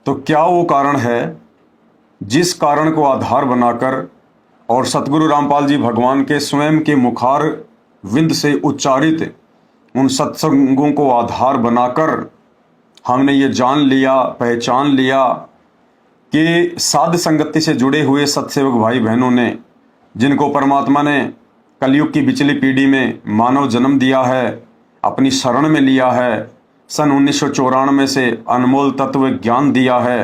तो क्या वो कारण है जिस कारण को आधार बनाकर और सतगुरु रामपाल जी भगवान के स्वयं के मुखार विंद से उच्चारित उन सत्संगों को आधार बनाकर हमने ये जान लिया, पहचान लिया कि साध संगति से जुड़े हुए सत्सेवक भाई बहनों ने, जिनको परमात्मा ने कलयुग की बिचली पीढ़ी में मानव जन्म दिया है, अपनी शरण में लिया है, सन 1994 से अनमोल तत्व ज्ञान दिया है,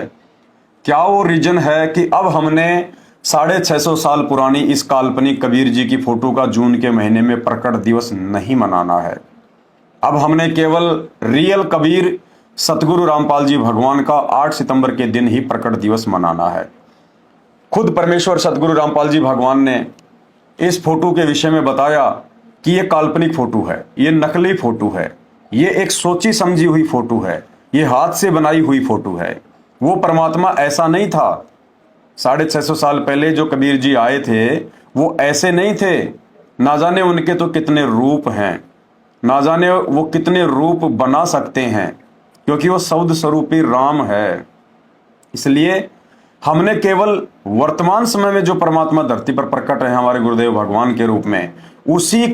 क्या वो रीजन है कि अब हमने 650 साल पुरानी इस काल्पनिक कबीर जी की फोटो का जून के महीने में प्रकट दिवस नहीं मनाना है। अब हमने केवल रियल कबीर सतगुरु रामपाल जी भगवान का 8 सितंबर के दिन ही प्रकट दिवस मनाना है। खुद परमेश्वर सतगुरु रामपाल जी भगवान ने इस फोटो के विषय में बताया कि ये काल्पनिक फोटो है, ये नकली फोटो है, ये एक सोची समझी हुई फोटो है, ये हाथ से बनाई हुई फोटो है। वो परमात्मा ऐसा नहीं था। 650 साल पहले जो कबीर जी आए थे वो ऐसे नहीं थे। ना जाने उनके तो कितने रूप हैं, ना जाने वो कितने रूप बना सकते हैं, क्योंकि वो शब्द स्वरूपी राम है। इसलिए हमने केवल वर्तमान समय में जो परमात्मा धरती पर प्रकट है हमारे गुरुदेव भगवान के रूप में, उसी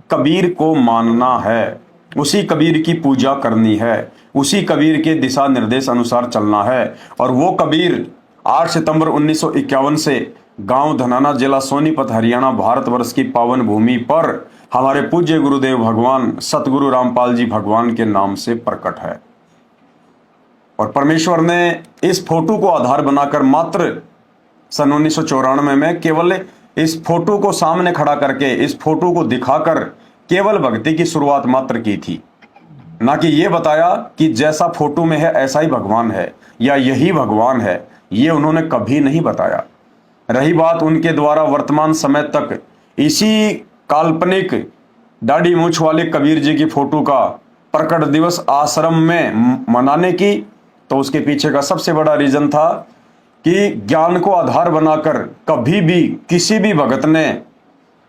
कबीर को मानना है, उसी कबीर की पूजा करनी है, उसी कबीर के दिशा निर्देश अनुसार चलना है। और वो कबीर 8 सितंबर 1951 से गांव धनाना, जिला सोनीपत, हरियाणा, भारतवर्ष की पावन भूमि पर हमारे पूज्य गुरुदेव भगवान सतगुरु रामपाल जी भगवान के नाम से प्रकट है। और परमेश्वर ने इस फोटो को आधार बनाकर मात्र सन 1994 में केवल इस फोटो को सामने खड़ा करके, इस फोटो को दिखाकर केवल भक्ति की शुरुआत मात्र की थी। ना कि ये बताया कि जैसा फोटो में है ऐसा ही भगवान है या यही भगवान है, ये उन्होंने कभी नहीं बताया। रही बात उनके द्वारा वर्तमान समय तक इसी काल्पनिक दाढ़ी मूछ वाले कबीर जी की फोटो का प्रकट दिवस आश्रम में मनाने की, तो उसके पीछे का सबसे बड़ा रीजन था कि ज्ञान को आधार बनाकर कभी भी किसी भी भगत ने,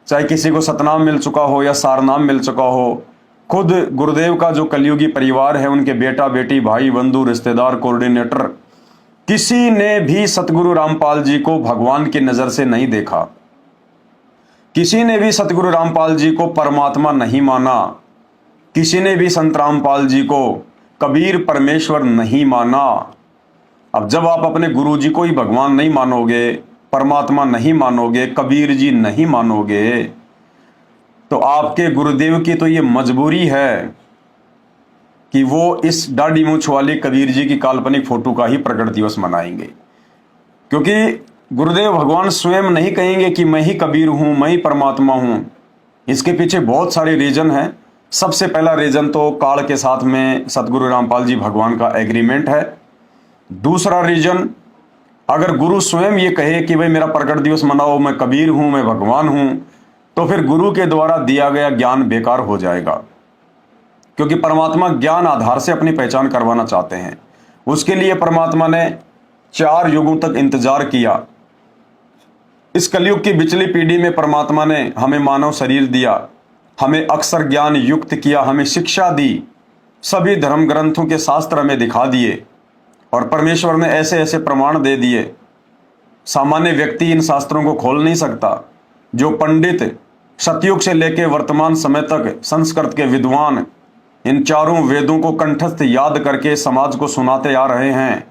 चाहे किसी को सतनाम मिल चुका हो या सारनाम मिल चुका हो, खुद गुरुदेव का जो कलयुगी परिवार है, उनके बेटा बेटी, भाई बंधु, रिश्तेदार, कोऑर्डिनेटर, किसी ने भी सतगुरु रामपाल जी को भगवान की नजर से नहीं देखा। किसी ने भी सतगुरु रामपाल जी को परमात्मा नहीं माना। किसी ने भी संत रामपाल जी को कबीर परमेश्वर नहीं माना। अब जब आप अपने गुरु जी को ही भगवान नहीं मानोगे, परमात्मा नहीं मानोगे, कबीर जी नहीं मानोगे, तो आपके गुरुदेव की तो ये मजबूरी है कि वो इस दाढ़ी मूछ वाले कबीर जी की काल्पनिक फोटो का ही प्रकट दिवस मनाएंगे। क्योंकि गुरुदेव भगवान स्वयं नहीं कहेंगे कि मैं ही कबीर हूं, मैं ही परमात्मा हूं। इसके पीछे बहुत सारे रीजन हैं। सबसे पहला रीजन तो काल के साथ में सतगुरु रामपाल जी भगवान का एग्रीमेंट है। दूसरा रीजन, अगर गुरु स्वयं ये कहे कि भाई मेरा प्रकट दिवस मनाओ, मैं कबीर हूं, मैं भगवान हूं, तो फिर गुरु के द्वारा दिया गया ज्ञान बेकार हो जाएगा। क्योंकि परमात्मा ज्ञान आधार से अपनी पहचान करवाना चाहते हैं। उसके लिए परमात्मा ने 4 युगों तक इंतजार किया। इस कलयुग की बिचली पीढ़ी में परमात्मा ने हमें मानव शरीर दिया, हमें अक्षर ज्ञान युक्त किया, हमें शिक्षा दी, सभी धर्म ग्रंथों के शास्त्र हमें दिखा दिए और परमेश्वर ने ऐसे ऐसे प्रमाण दे दिए, सामान्य व्यक्ति इन शास्त्रों को खोल नहीं सकता। जो पंडित सतयुग से लेकर वर्तमान समय तक संस्कृत के विद्वान इन 4 वेदों को कंठस्थ याद करके समाज को सुनाते आ रहे हैं,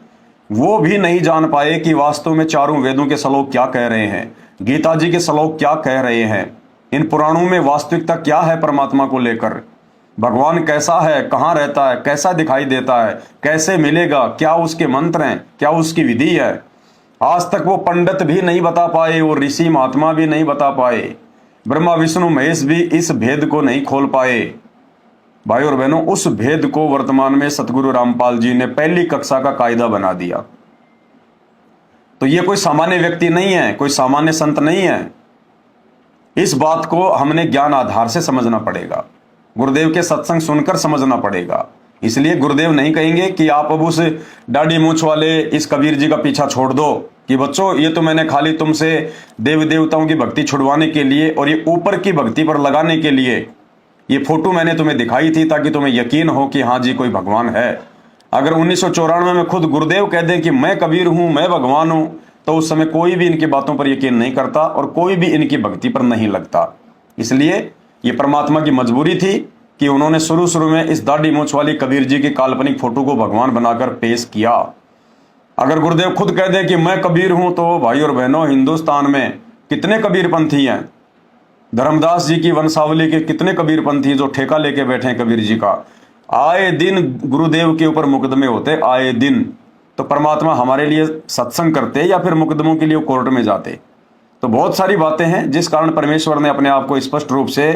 वो भी नहीं जान पाए कि वास्तव में 4 वेदों के श्लोक क्या कह रहे हैं, गीता जी के श्लोक क्या कह रहे हैं, इन पुराणों में वास्तविकता क्या है परमात्मा को लेकर, भगवान कैसा है, कहाँ रहता है, कैसा दिखाई देता है, कैसे मिलेगा, क्या उसके मंत्र हैं, क्या उसकी विधि है। आज तक वो पंडित भी नहीं बता पाए, वो ऋषि महात्मा भी नहीं बता पाए, ब्रह्मा विष्णु महेश भी इस भेद को नहीं खोल पाए। भाई और बहनों, उस भेद को वर्तमान में सतगुरु रामपाल जी ने पहली कक्षा का कायदा बना दिया। तो ये कोई सामान्य व्यक्ति नहीं है, कोई सामान्य संत नहीं है। इस बात को हमने ज्ञान आधार से समझना पड़ेगा, गुरुदेव के सत्संग सुनकर समझना पड़ेगा। इसलिए गुरुदेव नहीं कहेंगे कि आप अब उस दाढ़ी मूछ वाले इस कबीर जी का पीछा छोड़ दो कि बच्चों ये तो मैंने खाली तुमसे देव देवताओं की भक्ति छुड़वाने के लिए और ये ऊपर की भक्ति पर लगाने के लिए ये फोटो मैंने तुम्हें दिखाई थी ताकि तुम्हें यकीन हो कि हाँ जी कोई भगवान है। अगर 1994 में खुद गुरुदेव कह दें कि मैं कबीर हूं, मैं भगवान हूं, तो उस समय कोई भी इनकी बातों पर यकीन नहीं करता और कोई भी इनकी भक्ति पर नहीं लगता। इसलिए ये परमात्मा की मजबूरी थी कि उन्होंने शुरू शुरू में इस दाढ़ी मूंछ वाली कबीर जी की काल्पनिक फोटो को भगवान बनाकर पेश किया। अगर गुरुदेव खुद कह दें कि मैं कबीर हूं, तो भाई और बहनों, हिंदुस्तान में कितने कबीरपंथी हैं। धर्मदास जी की वंशावली के कितने कबीरपंथी जो ठेका लेके बैठे हैं कबीर जी का। आए दिन गुरुदेव के ऊपर मुकदमे होते, आए दिन। तो परमात्मा हमारे लिए सत्संग करते या फिर मुकदमों के लिए कोर्ट में जाते। तो बहुत सारी बातें हैं जिस कारण परमेश्वर ने अपने आप को स्पष्ट रूप से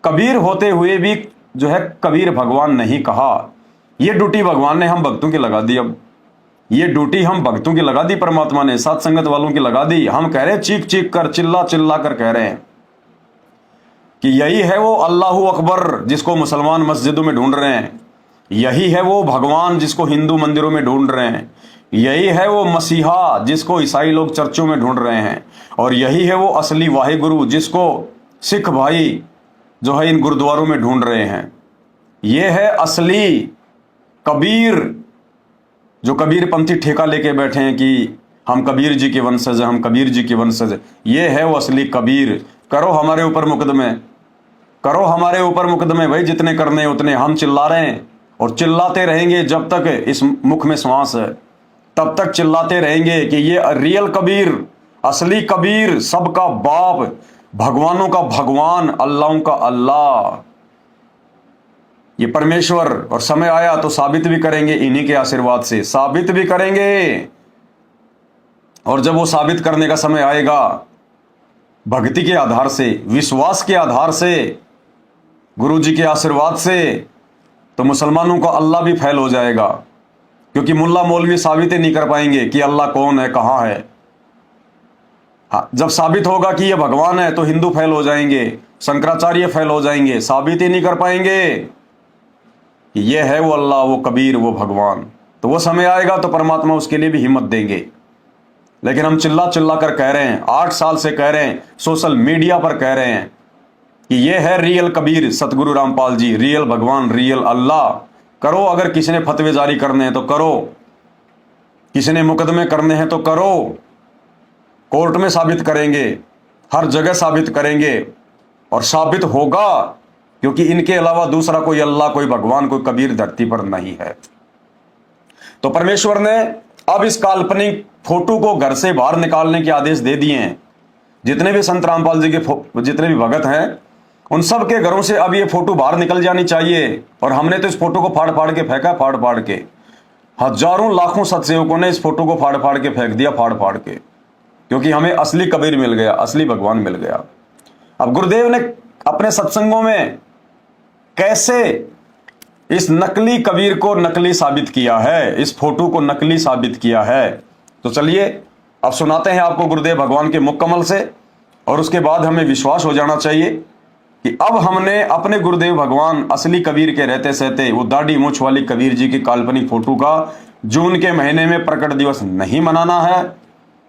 कबीर होते हुए भी जो है कबीर भगवान नहीं कहा। ये ड्यूटी भगवान ने हम भक्तों की लगा दी। अब ये ड्यूटी हम भक्तों की लगा दी, परमात्मा ने सत्संगत वालों की लगा दी। हम कह रहे हैं, चीख चीख कर, चिल्ला चिल्ला कर कह रहे हैं कि यही है वो अल्लाहू अकबर जिसको मुसलमान मस्जिदों में ढूंढ रहे हैं, यही है वो भगवान जिसको हिंदू मंदिरों में ढूंढ रहे हैं, यही है वो मसीहा जिसको ईसाई लोग चर्चों में ढूंढ रहे हैं, और यही है वो असली वाहिगुरु जिसको सिख भाई जो है इन गुरुद्वारों में ढूंढ रहे हैं। ये है असली कबीर, जो कबीरपंथी ठेका लेके बैठे हैं कि हम कबीर जी के वंशज हैं, हम कबीर जी के वंशज हैं। ये है वो असली कबीर। करो हमारे ऊपर मुकदमे, करो हमारे ऊपर मुकदमे भाई, जितने करने उतने। हम चिल्ला रहे हैं और चिल्लाते रहेंगे जब तक इस मुख में श्वास है, तब तक चिल्लाते रहेंगे कि ये रियल कबीर, असली कबीर, सबका बाप, भगवानों का भगवान, अल्लाहों का अल्लाह, ये परमेश्वर। और समय आया तो साबित भी करेंगे, इन्हीं के आशीर्वाद से साबित भी करेंगे। और जब वो साबित करने का समय आएगा भक्ति के आधार से, विश्वास के आधार से, गुरु जी के आशीर्वाद से, तो मुसलमानों का अल्लाह भी फैल हो जाएगा। क्योंकि मुल्ला मौलवी साबित ही नहीं कर पाएंगे कि अल्लाह कौन है, कहां है। हाँ, जब साबित होगा कि ये भगवान है तो हिंदू फैल हो जाएंगे, शंकराचार्य फैल हो जाएंगे, साबित ही नहीं कर पाएंगे कि ये है वो अल्लाह, वो कबीर, वो भगवान। तो वो समय आएगा तो परमात्मा उसके लिए भी हिम्मत देंगे। लेकिन हम चिल्ला चिल्ला कर कह रहे हैं, 8 साल से कह रहे हैं, सोशल मीडिया पर कह रहे हैं कि ये है रियल कबीर सतगुरु रामपाल जी, रियल भगवान, रियल अल्लाह। करो, अगर किसी ने फतवे जारी करने हैं तो करो, किसी ने मुकदमे करने हैं तो करो, कोर्ट में साबित करेंगे, हर जगह साबित करेंगे, और साबित होगा। क्योंकि इनके अलावा दूसरा कोई अल्लाह, कोई भगवान, कोई कबीर धरती पर नहीं है। तो परमेश्वर ने अब इस काल्पनिक फोटो को घर से बाहर निकालने के आदेश दे दिए हैं। जितने भी संत रामपाल जी के जितने भी भगत हैं, उन सब के घरों से अब ये फोटो बाहर निकल जानी चाहिए। और हमने तो इस फोटो को फाड़ फाड़ के फेंका, फाड़ फाड़ के। हजारों लाखों सत्सेवकों ने इस फोटो को फाड़ फाड़ के फेंक दिया, फाड़ फाड़ के, क्योंकि हमें असली कबीर मिल गया, असली भगवान मिल गया। अब गुरुदेव ने अपने सत्संगों में कैसे इस नकली कबीर को नकली साबित किया है, इस फोटो को नकली साबित किया है, तो चलिए अब सुनाते हैं आपको गुरुदेव भगवान के मुकम्मल से। और उसके बाद हमें विश्वास हो जाना चाहिए कि अब हमने अपने गुरुदेव भगवान असली कबीर के रहते सहते वो दाढ़ी मूंछ वाली कबीर जी की काल्पनिक फोटो का जून के महीने में प्रकट दिवस नहीं मनाना है।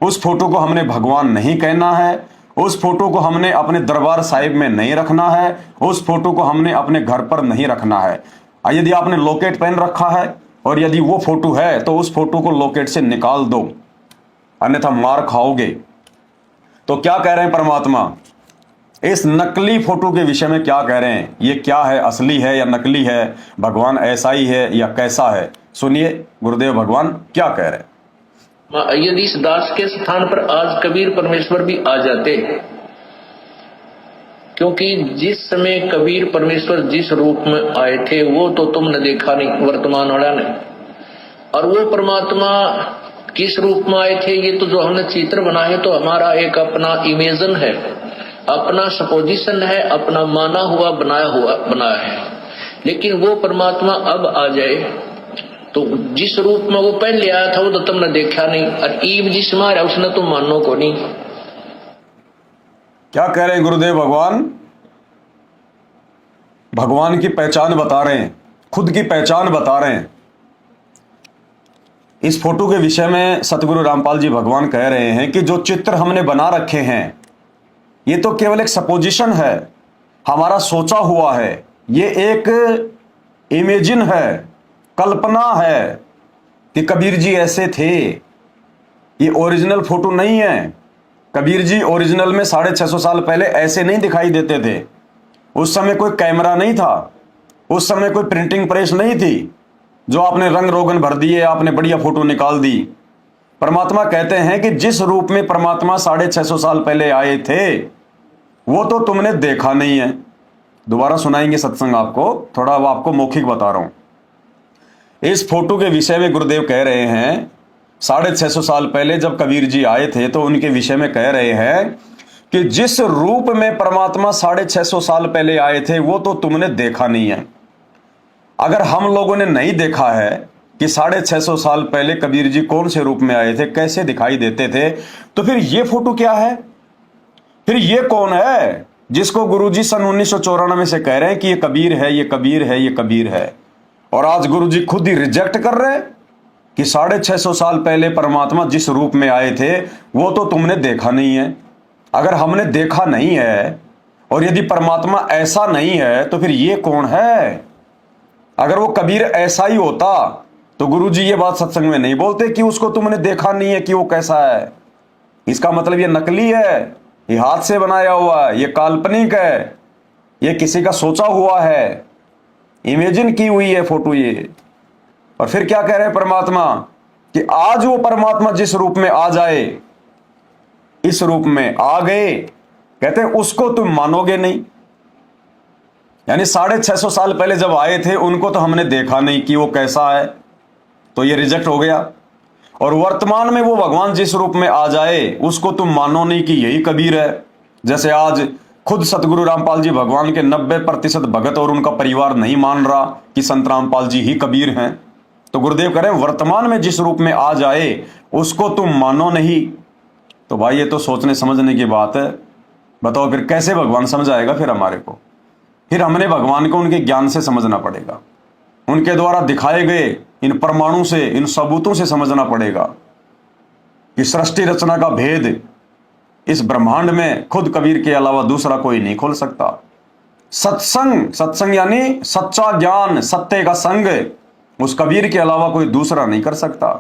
उस फोटो को हमने भगवान नहीं कहना है, उस फोटो को हमने अपने दरबार साहिब में नहीं रखना है, उस फोटो को हमने अपने घर पर नहीं रखना है। यदि आपने लॉकेट पहन रखा है और यदि वो फोटो है तो उस फोटो को लॉकेट से निकाल दो, अन्यथा मार खाओगे। तो क्या कह रहे हैं परमात्मा इस नकली फोटो के विषय में, क्या कह रहे हैं? ये क्या है, असली है या नकली है? भगवान ऐसा ही है या कैसा है? सुनिए गुरुदेव भगवान क्या कह रहे हैं। यदि इस दास के स्थान पर आज कबीर परमेश्वर भी आ जाते, क्योंकि जिस समय कबीर परमेश्वर जिस रूप में आए थे वो तो तुमने देखा नहीं, वर्तमान वाला ने। और वो परमात्मा किस रूप में आए थे, ये तो जो हमने चित्र बनाए तो हमारा एक अपना इमेजन है, अपना सपोजिशन है, अपना माना हुआ बनाया है। लेकिन वो परमात्मा अब आ जाए तो जिस रूप में वो पहले आया था वो तो तुमने देखा नहीं, और ईब जिस मारा उसने तुम मानो को नहीं। क्या कह रहे हैं गुरुदेव भगवान? भगवान की पहचान बता रहे हैं, खुद की पहचान बता रहे हैं। इस फोटो के विषय में सतगुरु रामपाल जी भगवान कह रहे हैं कि जो चित्र हमने बना रखे हैं ये तो केवल एक सपोजिशन है, हमारा सोचा हुआ है, ये एक इमेजिन है, कल्पना है कि कबीर जी ऐसे थे, ये ओरिजिनल फोटो नहीं है। कबीर जी ओरिजिनल में 650 साल पहले ऐसे नहीं दिखाई देते थे। उस समय कोई कैमरा नहीं था, उस समय कोई प्रिंटिंग प्रेस नहीं थी जो आपने रंग रोगन भर दिए, आपने बढ़िया फोटो निकाल दी। परमात्मा कहते हैं कि जिस रूप में परमात्मा 650 साल पहले आए थे वो तो तुमने देखा नहीं है। दोबारा सुनाएंगे सत्संग आपको, थोड़ा अब आपको मौखिक बता रहा हूं। इस फोटो के विषय में गुरुदेव कह रहे हैं 650 साल पहले जब कबीर जी आए थे तो उनके विषय में कह रहे हैं कि जिस रूप में परमात्मा 650 साल पहले आए थे वो तो तुमने देखा नहीं है। अगर हम लोगों ने नहीं देखा है कि 650 साल पहले कबीर जी कौन से रूप में आए थे, कैसे दिखाई देते थे, तो फिर ये फोटो क्या है? फिर ये कौन है जिसको गुरुजी सन 1994 से कह रहे हैं कि ये कबीर है, ये कबीर है, ये कबीर है, और आज गुरुजी खुद ही रिजेक्ट कर रहे हैं कि 650 साल पहले परमात्मा जिस रूप में आए थे वो तो तुमने देखा नहीं है। अगर हमने देखा नहीं है और यदि परमात्मा ऐसा नहीं है तो फिर ये कौन है? अगर वो कबीर ऐसा ही होता तो गुरुजी ये बात सत्संग में नहीं बोलते कि उसको तुमने देखा नहीं है कि वो कैसा है। इसका मतलब ये नकली है, ये हाथ से बनाया हुआ है, ये काल्पनिक है, ये किसी का सोचा हुआ है, इमेजिन की हुई है फोटो ये। और फिर क्या कह रहे हैं परमात्मा कि आज वो परमात्मा जिस रूप में आ जाए, इस रूप में आ गए, कहते हैं उसको तुम मानोगे नहीं। यानी 650 साल पहले जब आए थे उनको तो हमने देखा नहीं कि वो कैसा है, तो ये रिजेक्ट हो गया। और वर्तमान में वो भगवान जिस रूप में आ जाए उसको तुम मानो नहीं कि यही कबीर है। जैसे आज खुद सतगुरु रामपाल जी भगवान के 90% भगत और उनका परिवार नहीं मान रहा कि संत रामपाल जी ही कबीर हैं। तो गुरुदेव कह रहे हैं वर्तमान में जिस रूप में आ जाए उसको तुम मानो नहीं। तो भाई ये तो सोचने समझने की बात है। बताओ फिर कैसे भगवान समझाएगा फिर हमारे को? फिर हमने भगवान को उनके ज्ञान से समझना पड़ेगा, उनके द्वारा दिखाए गए इन प्रमाणों से, इन सबूतों से समझना पड़ेगा कि सृष्टि रचना का भेद इस ब्रह्मांड में खुद कबीर के अलावा दूसरा कोई नहीं खोल सकता। सत्संग, सत्संग यानी सच्चा ज्ञान, सत्य का संग, उस कबीर के अलावा कोई दूसरा नहीं कर सकता।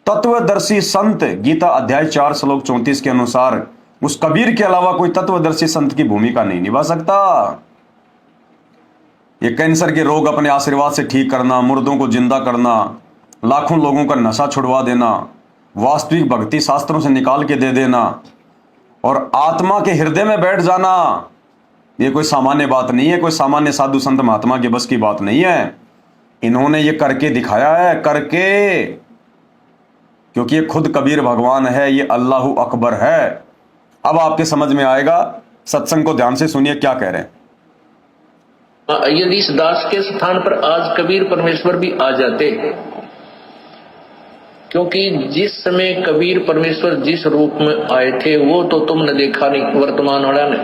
तत्वदर्शी संत, गीता अध्याय 4 श्लोक 34 के अनुसार उस कबीर के अलावा कोई तत्वदर्शी संत की भूमिका नहीं निभा सकता। ये कैंसर के रोग अपने आशीर्वाद से ठीक करना, मुर्दों को जिंदा करना, लाखों लोगों का नशा छुड़वा देना, वास्तविक भक्ति शास्त्रों से निकाल के दे देना और आत्मा के हृदय में बैठ जाना, ये कोई सामान्य बात नहीं है, कोई सामान्य साधु संत महात्मा के बस की बात नहीं है। इन्होंने ये करके दिखाया है, करके, क्योंकि ये खुद कबीर भगवान है, ये अल्लाहु अकबर है। अब आपके समझ में आएगा। सत्संग को ध्यान से सुनिए क्या कह रहे हैं। यदि इस दास के स्थान पर आज कबीर परमेश्वर भी आ जाते, क्योंकि जिस समय कबीर परमेश्वर जिस रूप में आए थे वो तो तुमने देखा नहीं, वर्तमान वाला ने,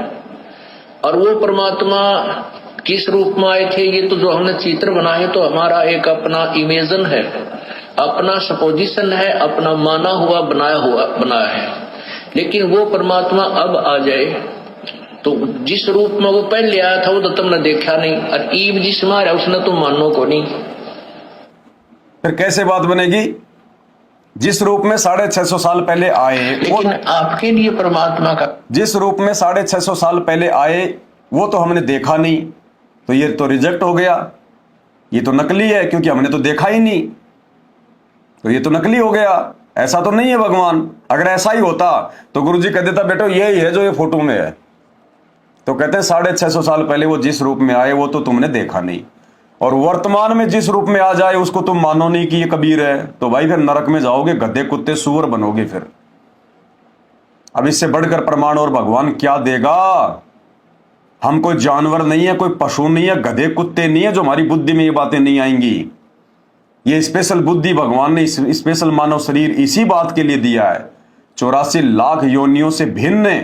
और वो परमात्मा किस रूप में आए थे ये तो जो हमने चित्र बनाए तो हमारा एक अपना इमेजन है, अपना सपोजिशन है, अपना माना हुआ बनाया है। लेकिन वो परमात्मा अब आ जाए तो जिस रूप में वो पहले आया था वो तो तुमने देखा नहीं, और ईब जिसमें आ रहा उसने तुम मानो को नहीं। फिर कैसे बात बनेगी? जिस रूप में 650 साल पहले आए, लेकिन आपके लिए परमात्मा का जिस रूप में 650 साल पहले आए वो तो हमने देखा नहीं, तो ये तो रिजेक्ट हो गया, ये तो नकली है क्योंकि हमने तो देखा ही नहीं, तो ये तो नकली हो गया, ऐसा तो नहीं है भगवान। अगर ऐसा ही होता तो गुरुजी कह देता बेटो यही है जो ये फोटो में है। तो कहते हैं 650 साल पहले वो जिस रूप में आए वो तो तुमने देखा नहीं, और वर्तमान में जिस रूप में आ जाए उसको तुम मानो नहीं कि ये कबीर है, तो भाई फिर नरक में जाओगे, गधे कुत्ते सूअर बनोगे फिर। अब इससे बढ़कर प्रमाण और भगवान क्या देगा? हम कोई जानवर नहीं है, कोई पशु नहीं है, गधे कुत्ते नहीं है जो हमारी बुद्धि में ये बातें नहीं आएंगी। ये स्पेशल बुद्धि भगवान ने, स्पेशल मानव शरीर इसी बात के लिए दिया है, 84 लाख योनियों से भिन्न।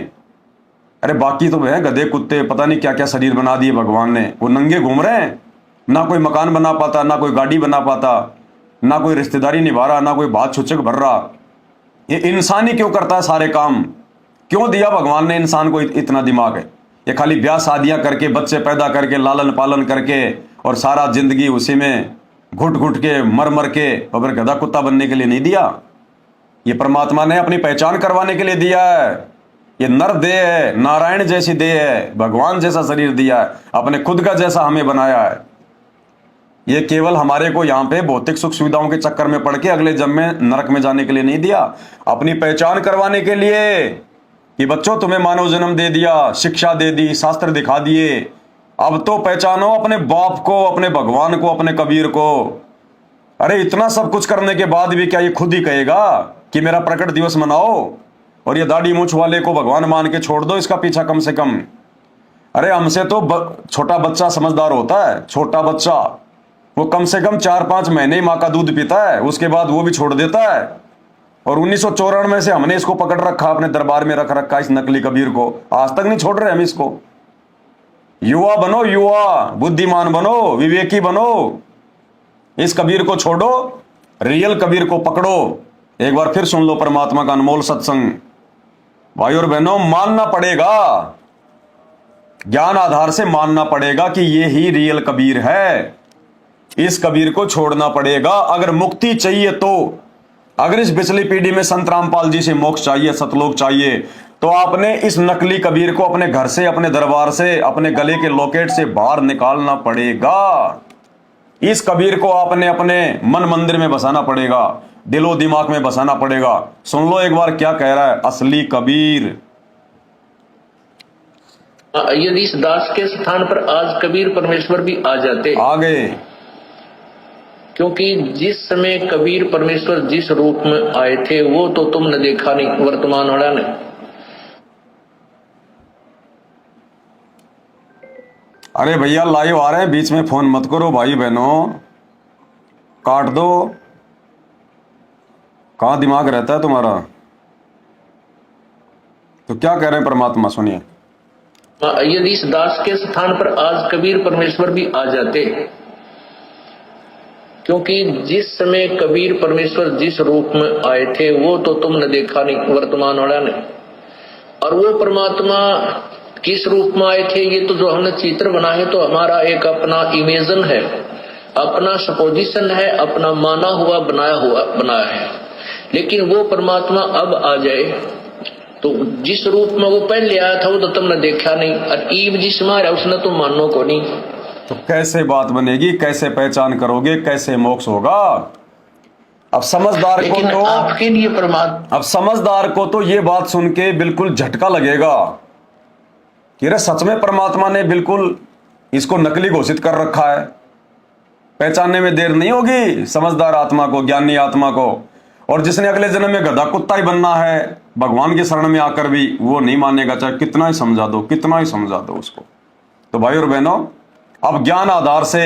अरे बाकी तो है गधे कुत्ते, पता नहीं क्या क्या शरीर बना दिए भगवान ने, वो नंगे घूम रहे हैं, ना कोई मकान बना पाता, ना कोई गाड़ी बना पाता, ना कोई रिश्तेदारी निभा रहा, ना कोई बात छुचक भर रहा। ये इंसान ही क्यों करता है सारे काम? क्यों दिया भगवान ने इंसान को इतना दिमाग है? ये खाली ब्याह शादियां करके, बच्चे पैदा करके, लालन पालन करके और सारा जिंदगी उसी में घुट घुट के मर मर के और फिर गधा कुत्ता बनने के लिए नहीं दिया। ये परमात्मा ने अपनी पहचान करवाने के लिए दिया है। ये नर देह है, नारायण जैसी देह है, भगवान जैसा शरीर दिया है, अपने खुद का जैसा हमें बनाया है। ये केवल हमारे को यहाँ पे भौतिक सुख सुविधाओं के चक्कर में पड़ के अगले जन्म में नरक में जाने के लिए नहीं दिया, अपनी पहचान करवाने के लिए कि बच्चों तुम्हें मानव जन्म दे दिया, शिक्षा दे दी, शास्त्र दिखा दिए, अब तो पहचानो अपने बाप को, अपने भगवान को, अपने कबीर को। अरे इतना सब कुछ करने के बाद भी क्या ये खुद ही कहेगा कि मेरा प्रकट दिवस मनाओ और ये दाढ़ी मूछ वाले को भगवान मान के छोड़ दो इसका पीछा कम से कम। अरे हमसे तो छोटा बच्चा समझदार होता है। छोटा बच्चा वो कम से कम 4-5 महीने ही माँ का दूध पीता है, उसके बाद वो भी छोड़ देता है। और 1994 से हमने इसको पकड़ रखा, अपने दरबार में रख रखा इस नकली कबीर को, आज तक नहीं छोड़ रहे हम इसको। युवा बनो, युवा बुद्धिमान बनो, विवेकी बनो, इस कबीर को छोड़ो, रियल कबीर को पकड़ो। एक बार फिर सुन लो परमात्मा का अनमोल सत्संग। भाई और बहनों, मानना पड़ेगा, ज्ञान आधार से मानना पड़ेगा कि ये ही रियल कबीर है। इस कबीर को छोड़ना पड़ेगा अगर मुक्ति चाहिए तो। अगर इस पिछली पीढ़ी में संत रामपाल जी से मोक्ष चाहिए, सतलोक चाहिए, तो आपने इस नकली कबीर को अपने घर से, अपने दरबार से, अपने गले के लॉकेट से बाहर निकालना पड़ेगा। इस कबीर को आपने अपने मन मंदिर में बसाना पड़ेगा, दिलो दिमाग में बसाना पड़ेगा। सुन लो एक बार क्या कह रहा है असली कबीर। यदि इस दास के स्थान पर आज कबीर परमेश्वर भी आ जाते, आ गए, क्योंकि जिस समय कबीर परमेश्वर जिस रूप में आए थे वो तो तुमने देखा नहीं, वर्तमान वाला ने। अरे भैया लाइव आ रहे हैं, बीच में फोन मत करो भाई बहनों, काट दो। कहाँ दिमाग रहता है तुम्हारा? तो क्या कह रहे हैं परमात्मा, सुनिए। यदि इस दास के स्थान पर आज कबीर परमेश्वर भी आ जाते, क्योंकि जिस समय कबीर परमेश्वर जिस रूप में आए थे वो तो तुमने देखा नहीं, वर्तमान वाला ने। और वो परमात्मा किस रूप में आए थे ये तो जो हमने चित्र बना है तो हमारा एक अपना इमेजन है, अपना सपोजिशन है, अपना माना हुआ बनाया है। लेकिन वो परमात्मा अब आ जाए तो जिस रूप में वो पहले आया था वो तो तुमने देखा नहीं, और ईब जिसमें आ रहा उसने तुम मानो को नहीं। तो कैसे बात बनेगी, कैसे पहचान करोगे, कैसे मोक्ष होगा? अब समझदार को तो आपके लिए परमात्मा, अब समझदार को तो ये बात सुन के बिल्कुल झटका लगेगा कि अरे सच में परमात्मा ने बिल्कुल इसको नकली घोषित कर रखा है। पहचानने में देर नहीं होगी समझदार आत्मा को, ज्ञानी आत्मा को। और जिसने अगले जन्म में गधा कुत्ता ही बनना है भगवान के शरण में आकर भी, वो नहीं मानेगा, चाहे कितना ही समझा दो, कितना ही समझा दो उसको। तो भाई और बहनों, अब ज्ञान आधार से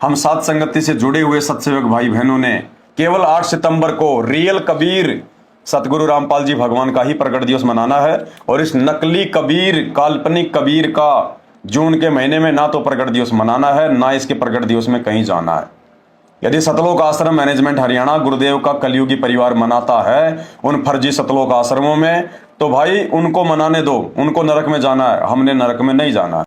हम साथ संगति से जुड़े हुए सत्सेवक भाई बहनों ने केवल 8 सितंबर को रियल कबीर सतगुरु रामपाल जी भगवान का ही प्रकट दिवस मनाना है। और इस नकली कबीर, काल्पनिक कबीर का जून के महीने में ना तो प्रकट दिवस मनाना है, ना इसके प्रकट दिवस में कहीं जाना है। यदि सतलोक आश्रम मैनेजमेंट हरियाणा गुरुदेव का कलयुगी परिवार मनाता है उन फर्जी सतलोक आश्रमों में, तो भाई उनको मनाने दो, उनको नरक में जाना है, हमने नरक में नहीं जाना है।